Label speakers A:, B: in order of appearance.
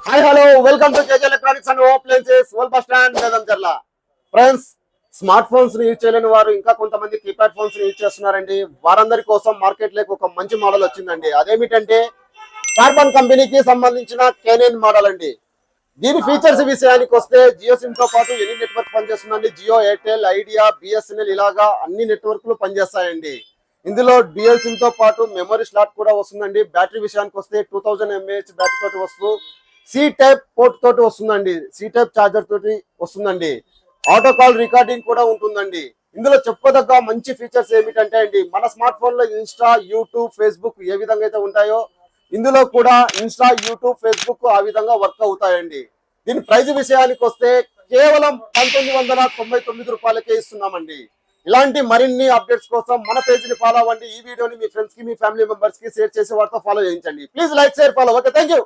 A: Hi hello welcome to JJ electronics and appliances old bus stand Medancharla. Friends, smart phones ని use చేయలేని వారు ఇంకా కొంతమంది కీప్యాడ్ ఫోన్స్ ని యూజ్ చేస్తున్నారండి. వారందరి కోసం మార్కెట్ లోకి ఒక మంచి మోడల్ వచ్చిందండి. అదేమిటంటే కార్బన్ కంపెనీకి సంబంధించిన K9 మోడల్ అండి. దీని ఫీచర్స్ విషయానికి వస్తే జియో సిమ్ తో పాటు ఎన్ని నెట్వర్క్ పనిచేస్తుందండి. జియో, ఎయిర్టెల్, ఐడియా, బిఎస్ఎన్ఎల్ ఇలాగా అన్ని నెట్వర్క్లు పనిచేస్తాయండి. ఇందులో డ్యూయల్ సిమ్ తో పాటు మెమరీ స్లాట్ కూడా వస్తుందండి. బ్యాటరీ విషయానికి వస్తే 2000 mAh బ్యాటరీ తోటి వస్తూ సి టైప్ పోర్ట్ తోటి వస్తుందండి. సి టైప్ చార్జర్ తోటి వస్తుందండి. ఆటో కాల్ రికార్డింగ్ కూడా ఉంటుందండి. ఇందులో చెప్పదగ్గ మంచి ఫీచర్స్ ఏమిటంటే అండి, మన స్మార్ట్ ఫోన్ లో ఇన్స్టా, యూట్యూబ్, ఫేస్బుక్ ఏ విధంగా అయితే ఉంటాయో ఇందులో కూడా ఇన్స్టా, యూట్యూబ్, ఫేస్బుక్ ఆ విధంగా వర్క్ అవుతాయండి. దీని ప్రైస్ విషయానికి వస్తే కేవలం 1999 రూపాయలకే ఇస్తున్నామండి. ఇలాంటి మరిన్ని అప్డేట్స్ కోసం మన పేజ్ ని ఫాలో అవ్వండి. ఈ వీడియోని మీ ఫ్రెండ్స్ కి, మీ ఫ్యామిలీ మెంబర్స్ కి షేర్ చేసి వాటితో ఫాలో చేయించండి. Please like, share, follow. Okay, thank you.